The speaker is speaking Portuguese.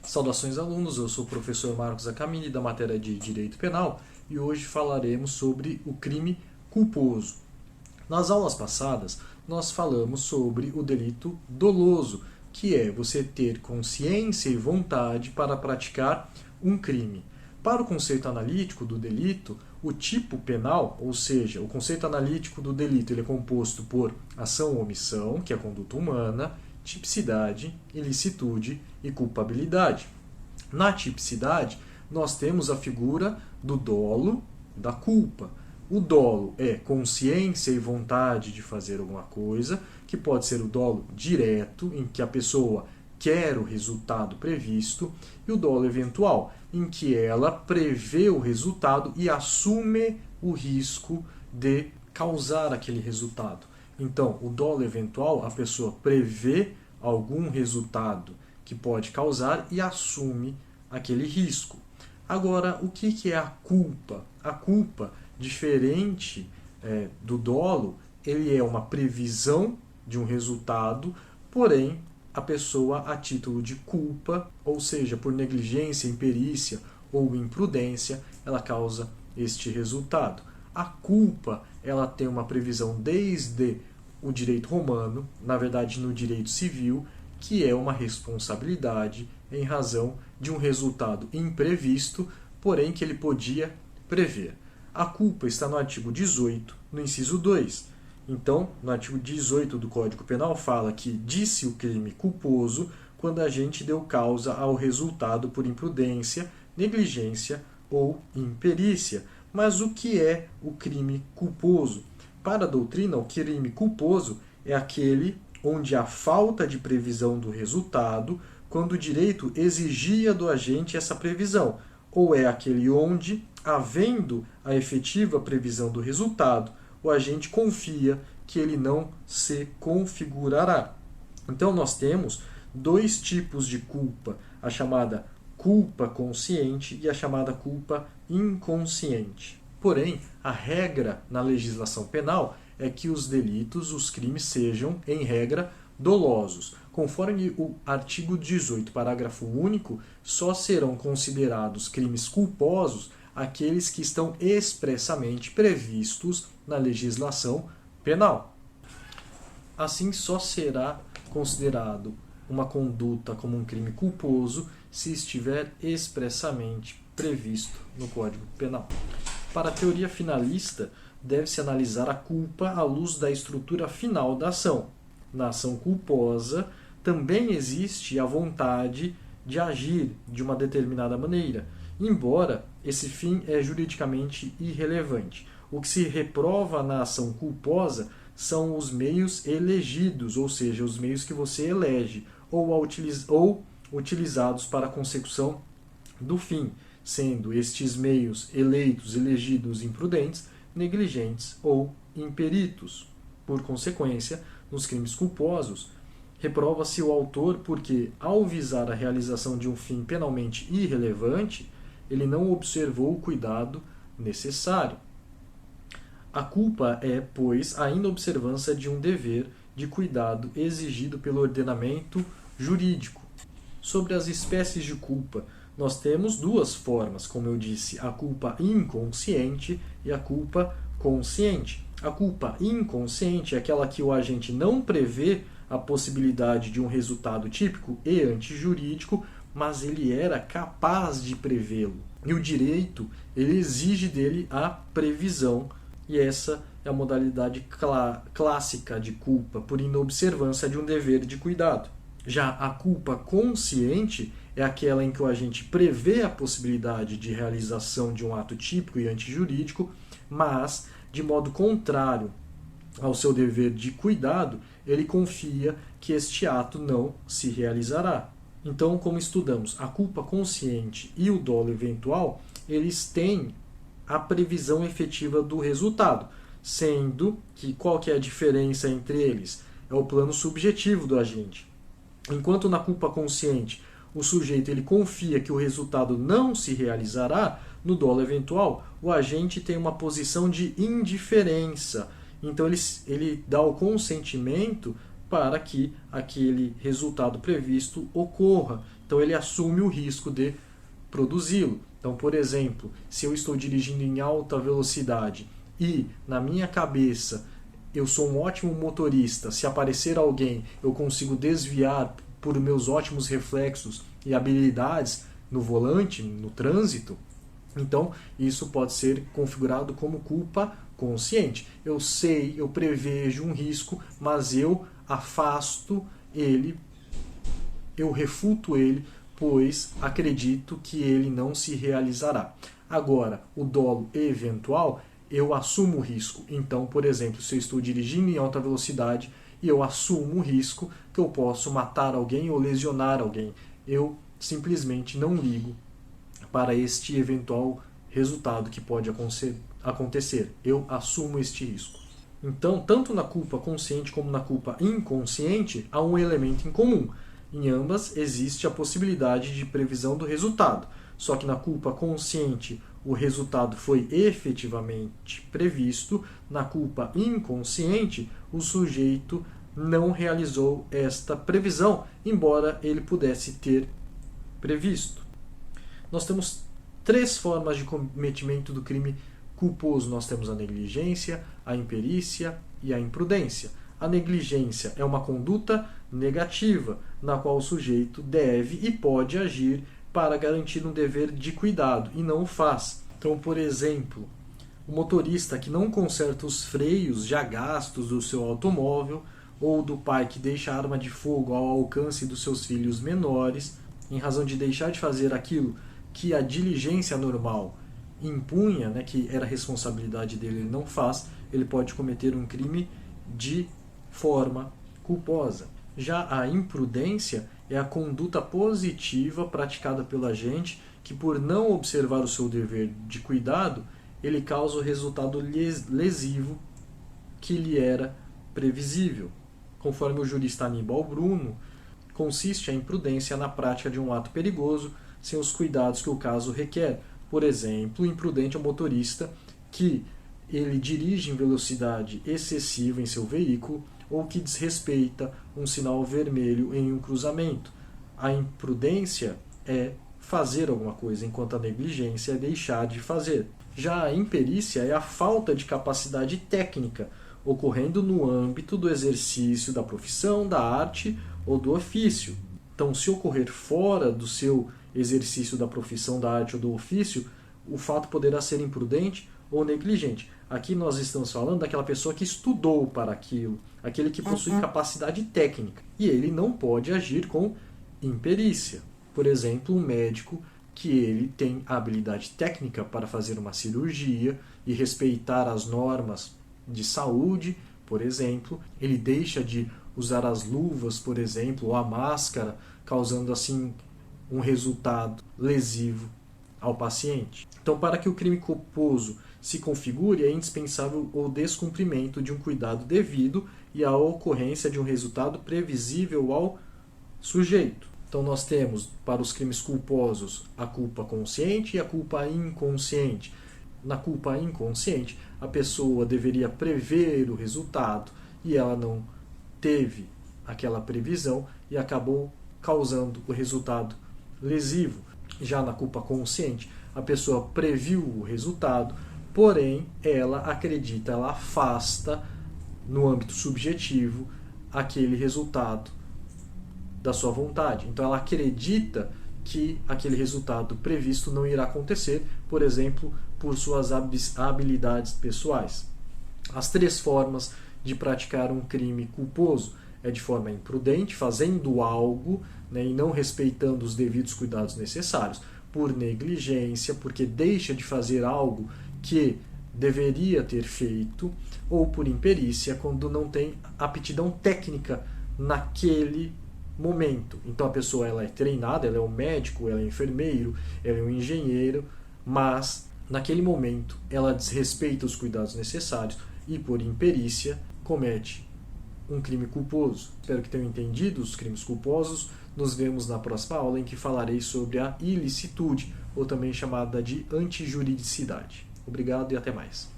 Saudações alunos, eu sou o professor Marcos Acamini da matéria de Direito Penal e hoje falaremos sobre o crime culposo. Nas aulas passadas, nós falamos sobre o delito doloso, que é você ter consciência e vontade para praticar um crime. Para o conceito analítico do delito, o tipo penal, ou seja, o conceito analítico do delito, ele é composto por ação ou omissão, que é a conduta humana, tipicidade, ilicitude e culpabilidade. Na tipicidade, nós temos a figura do dolo, da culpa. O dolo é consciência e vontade de fazer alguma coisa, que pode ser o dolo direto, em que a pessoa quer o resultado previsto, e o dolo eventual, em que ela prevê o resultado e assume o risco de causar aquele resultado. Então, o dolo eventual, a pessoa prevê algum resultado que pode causar e assume aquele risco. Agora, o que é a culpa? A culpa, diferente do dolo, ele é uma previsão de um resultado, porém, a pessoa, a título de culpa, ou seja, por negligência, imperícia ou imprudência, ela causa este resultado. A culpa, ela tem uma previsão desde o direito romano, na verdade no direito civil, que é uma responsabilidade em razão de um resultado imprevisto, porém que ele podia prever. A culpa está no artigo 18, no inciso 2. Então, no artigo 18 do Código Penal fala que disse o crime culposo quando a gente deu causa ao resultado por imprudência, negligência ou imperícia. Mas o que é o crime culposo? Para a doutrina, o crime culposo é aquele onde há falta de previsão do resultado quando o direito exigia do agente essa previsão, ou é aquele onde, havendo a efetiva previsão do resultado, o agente confia que ele não se configurará. Então nós temos dois tipos de culpa, a chamada culpa consciente e a chamada culpa inconsciente. Porém, a regra na legislação penal é que os delitos, os crimes, sejam, em regra, dolosos. Conforme o artigo 18, parágrafo único, só serão considerados crimes culposos aqueles que estão expressamente previstos na legislação penal. Assim, só será considerado uma conduta como um crime culposo se estiver expressamente previsto no Código Penal. Para a teoria finalista, deve-se analisar a culpa à luz da estrutura final da ação. Na ação culposa, também existe a vontade de agir de uma determinada maneira, embora esse fim é juridicamente irrelevante. O que se reprova na ação culposa são os meios elegidos, ou seja, os meios que você elege, ou utilizados para a consecução do fim, sendo estes meios eleitos, elegidos, imprudentes, negligentes ou imperitos. Por consequência, nos crimes culposos, reprova-se o autor porque, ao visar a realização de um fim penalmente irrelevante, ele não observou o cuidado necessário. A culpa é, pois, a inobservância de um dever de cuidado exigido pelo ordenamento jurídico. Sobre as espécies de culpa, nós temos duas formas, como eu disse, a culpa inconsciente e a culpa consciente. A culpa inconsciente é aquela que o agente não prevê a possibilidade de um resultado típico e antijurídico, mas ele era capaz de prevê-lo. E o direito, ele exige dele a previsão, e essa é a modalidade clássica de culpa, por inobservância de um dever de cuidado. Já a culpa consciente é aquela em que o agente prevê a possibilidade de realização de um ato típico e antijurídico, mas, de modo contrário ao seu dever de cuidado, ele confia que este ato não se realizará. Então, como estudamos a culpa consciente e o dolo eventual, eles têm a previsão efetiva do resultado, sendo que qual que é a diferença entre eles? É o plano subjetivo do agente. Enquanto na culpa consciente o sujeito ele confia que o resultado não se realizará, no dolo eventual o agente tem uma posição de indiferença. Então ele dá o consentimento para que aquele resultado previsto ocorra. Então ele assume o risco de produzi-lo. Então, por exemplo, se eu estou dirigindo em alta velocidade e na minha cabeça eu sou um ótimo motorista, se aparecer alguém eu consigo desviar por meus ótimos reflexos e habilidades no volante, no trânsito, então isso pode ser configurado como culpa consciente. Eu sei, eu prevejo um risco, mas eu afasto ele, eu refuto ele, pois acredito que ele não se realizará. Agora, o dolo eventual, eu assumo o risco. Então, por exemplo, se eu estou dirigindo em alta velocidade e eu assumo o risco que eu posso matar alguém ou lesionar alguém, eu simplesmente não ligo para este eventual resultado que pode acontecer. Eu assumo este risco. Então, tanto na culpa consciente como na culpa inconsciente, há um elemento em comum. Em ambas existe a possibilidade de previsão do resultado. Só que na culpa consciente o resultado foi efetivamente previsto, na culpa inconsciente o sujeito não realizou esta previsão, embora ele pudesse ter previsto. Nós temos 3 formas de cometimento do crime culposo. Nós temos a negligência, a imperícia e a imprudência. A negligência é uma conduta negativa, na qual o sujeito deve e pode agir para garantir um dever de cuidado, e não o faz. Então, por exemplo, o motorista que não conserta os freios já gastos do seu automóvel, ou do pai que deixa a arma de fogo ao alcance dos seus filhos menores, em razão de deixar de fazer aquilo que a diligência normal impunha, que era responsabilidade dele, ele não faz, ele pode cometer um crime de forma culposa. Já a imprudência é a conduta positiva praticada pela gente que, por não observar o seu dever de cuidado, ele causa o resultado lesivo que lhe era previsível. Conforme o jurista Aníbal Bruno, consiste a imprudência na prática de um ato perigoso sem os cuidados que o caso requer. Por exemplo, o imprudente é o motorista que ele dirige em velocidade excessiva em seu veículo ou que desrespeita um sinal vermelho em um cruzamento. A imprudência é fazer alguma coisa, enquanto a negligência é deixar de fazer. Já a imperícia é a falta de capacidade técnica, ocorrendo no âmbito do exercício da profissão, da arte ou do ofício. Então, se ocorrer fora do seu exercício da profissão, da arte ou do ofício, o fato poderá ser imprudente ou negligente. Aqui nós estamos falando daquela pessoa que estudou para aquilo, aquele que possui capacidade técnica, e ele não pode agir com imperícia. Por exemplo, um médico que ele tem a habilidade técnica para fazer uma cirurgia e respeitar as normas de saúde, por exemplo, ele deixa de usar as luvas, por exemplo, ou a máscara, causando assim um resultado lesivo ao paciente. Então, para que o crime culposo se configure, é indispensável o descumprimento de um cuidado devido e a ocorrência de um resultado previsível ao sujeito. Então, nós temos, para os crimes culposos, a culpa consciente e a culpa inconsciente. Na culpa inconsciente, a pessoa deveria prever o resultado e ela não teve aquela previsão e acabou causando o resultado lesivo. Já na culpa consciente, a pessoa previu o resultado, porém ela acredita, ela afasta no âmbito subjetivo aquele resultado da sua vontade. Então ela acredita que aquele resultado previsto não irá acontecer, por exemplo, por suas habilidades pessoais. As 3 formas de praticar um crime culposo é de forma imprudente, fazendo algo, e não respeitando os devidos cuidados necessários, por negligência, porque deixa de fazer algo que deveria ter feito, ou por imperícia, quando não tem aptidão técnica naquele momento. Então a pessoa ela é treinada, ela é um médico, ela é enfermeiro, ela é um engenheiro, mas naquele momento ela desrespeita os cuidados necessários e por imperícia comete um crime culposo. Espero que tenham entendido os crimes culposos. Nos vemos na próxima aula em que falarei sobre a ilicitude, ou também chamada de antijuridicidade. Obrigado e até mais.